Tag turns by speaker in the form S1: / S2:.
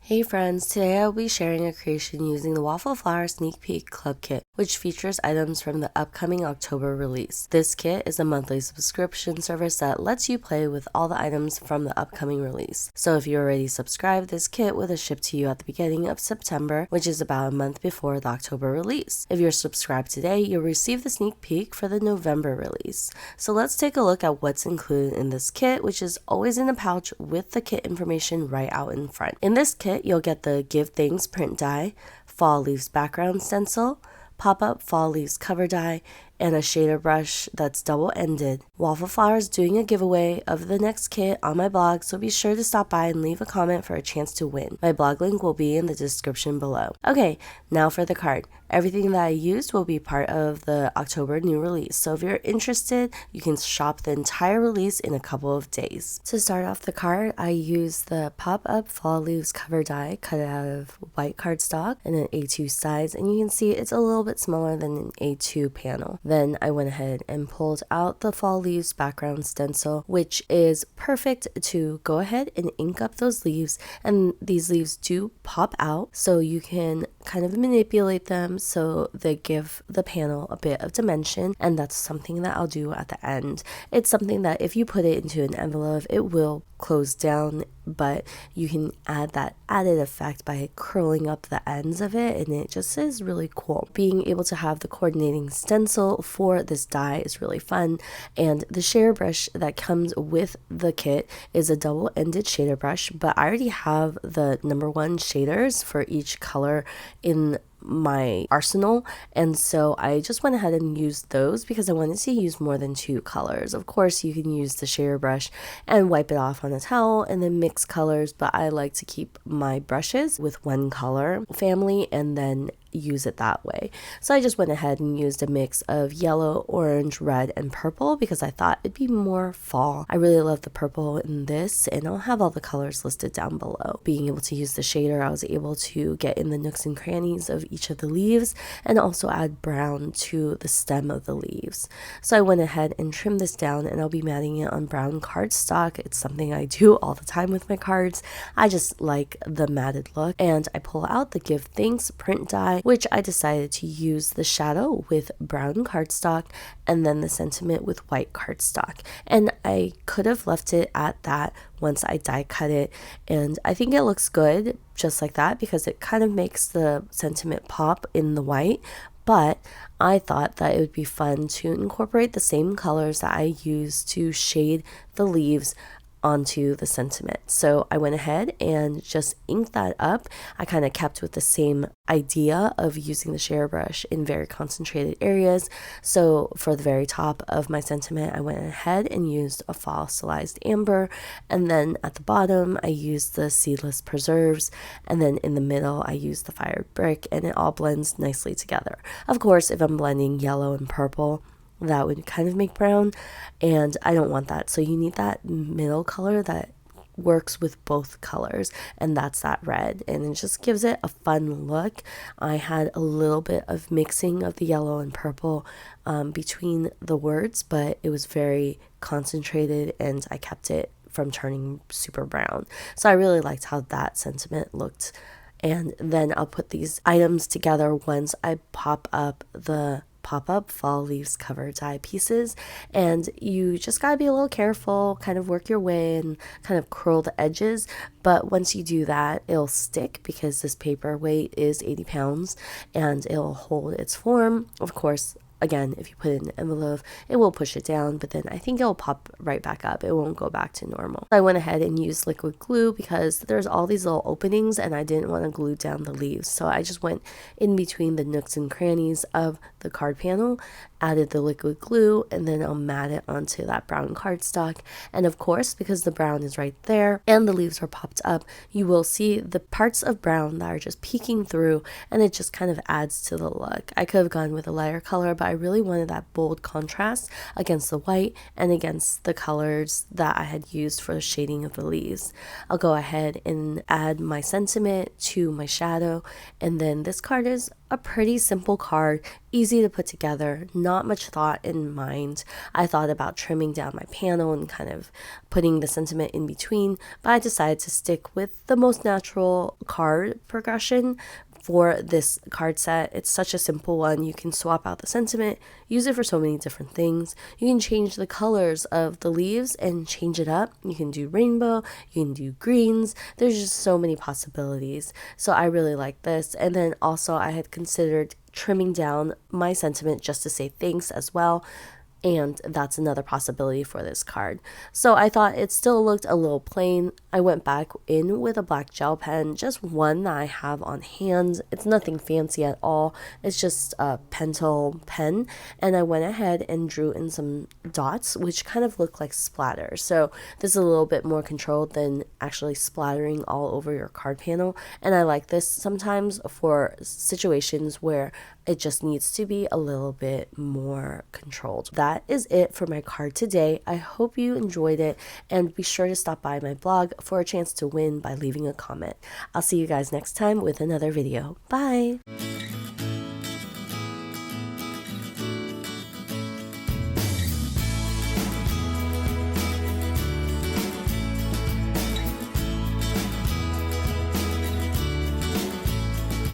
S1: Hey friends, today I'll be sharing a creation using the Waffle Flower Sneak Peek Club Kit, which features items from the upcoming October release. This kit is a monthly subscription service that lets you play with all the items from the upcoming release. So if you're already subscribed, this kit will ship to you at the beginning of September, which is about a month before the October release. If you're subscribed today, you'll receive the sneak peek for the November release. So let's take a look at what's included in this kit, which is always in a pouch with the kit information right out in front. In this kit, you'll get the Give Things print die, fall leaves background stencil, pop-up fall leaves cover die, and a shader brush that's double-ended. Waffle Flower is doing a giveaway of the next kit on my blog, so be sure to stop by and leave a comment for a chance to win. My blog link will be in the description below. Okay, now for the card. Everything that I used will be part of the October new release, so if you're interested, you can shop the entire release in a couple of days. To start off the card, I used the pop-up fall leaves cover die cut out of white cardstock in an A2 size, and you can see it's a little bit smaller than an A2 panel. Then I went ahead and pulled out the fall leaves background stencil, which is perfect to go ahead and ink up those leaves, and these leaves do pop out, so you can kind of manipulate them so they give the panel a bit of dimension, and that's something that I'll do at the end. It's something that if you put it into an envelope, it will close down, but you can add that added effect by curling up the ends of it, and it just is really cool. Being able to have the coordinating stencil for this die is really fun, and the shader brush that comes with the kit is a double-ended shader brush, but I already have the number 1 shaders for each color in my arsenal, and so I just went ahead and used those because I wanted to use more than 2 colors. Of course, you can use the shader brush and wipe it off on a towel and then mix colors, but I like to keep my brushes with 1 color family and then use it that way. So I just went ahead and used a mix of yellow, orange, red, and purple because I thought it'd be more fall. I really love the purple in this, and I'll have all the colors listed down below. Being able to use the shader, I was able to get in the nooks and crannies of each of the leaves and also add brown to the stem of the leaves. So I went ahead and trimmed this down, and I'll be matting it on brown cardstock. It's something I do all the time with my cards. I just like the matted look, and I pull out the Give Thanks print die, which I decided to use the shadow with brown cardstock and then the sentiment with white cardstock. And I could have left it at that once I die cut it, and I think it looks good just like that because it kind of makes the sentiment pop in the white. But I thought that it would be fun to incorporate the same colors that I used to shade the leaves onto the sentiment. So I went ahead and just inked that up. I kind of kept with the same idea of using the shader brush in very concentrated areas. So for the very top of my sentiment, I went ahead and used a fossilized amber, and then at the bottom I used the Seedless preserves, and then in the middle I used the fired brick, and it all blends nicely together. Of course, if I'm blending yellow and purple, that would kind of make brown, and I don't want that. So you need that middle color that works with both colors, and that's that red, and it just gives it a fun look. I had a little bit of mixing of the yellow and purple between the words, but it was very concentrated, and I kept it from turning super brown. So I really liked how that sentiment looked. And then I'll put these items together once I pop up the pop-up fall leaves cover die pieces, and you just gotta be a little careful, kind of work your way and kind of curl the edges, but once you do that, it'll stick because this paper weight is 80 pounds and it'll hold its form. Of course, again, if you put it in an envelope, it will push it down, but then I think it'll pop right back up. It won't go back to normal. I went ahead and used liquid glue because there's all these little openings and I didn't want to glue down the leaves. So I just went in between the nooks and crannies of the card panel, added the liquid glue, and then I'll mat it onto that brown cardstock. And of course, because the brown is right there and the leaves are popped up, you will see the parts of brown that are just peeking through, and it just kind of adds to the look. I could have gone with a lighter color, but I really wanted that bold contrast against the white and against the colors that I had used for the shading of the leaves. I'll go ahead and add my sentiment to my shadow, and then this card is a pretty simple card, easy to put together, not much thought in mind. I thought about trimming down my panel and kind of putting the sentiment in between, but I decided to stick with the most natural card progression for this card set. It's such a simple one. You can swap out the sentiment, use it for so many different things. You can change the colors of the leaves and change it up. You can do rainbow, you can do greens. There's just so many possibilities. So I really like this. And then also I had considered trimming down my sentiment just to say thanks as well. And that's another possibility for this card. So I thought it still looked a little plain. I went back in with a black gel pen, just one that I have on hand. It's nothing fancy at all. It's just a pencil pen. And I went ahead and drew in some dots, which kind of look like splatter. So this is a little bit more controlled than actually splattering all over your card panel. And I like this sometimes for situations where it just needs to be a little bit more controlled. That is it for my card today. I hope you enjoyed it, and be sure to stop by my blog for a chance to win by leaving a comment. I'll see you guys next time with another video. Bye!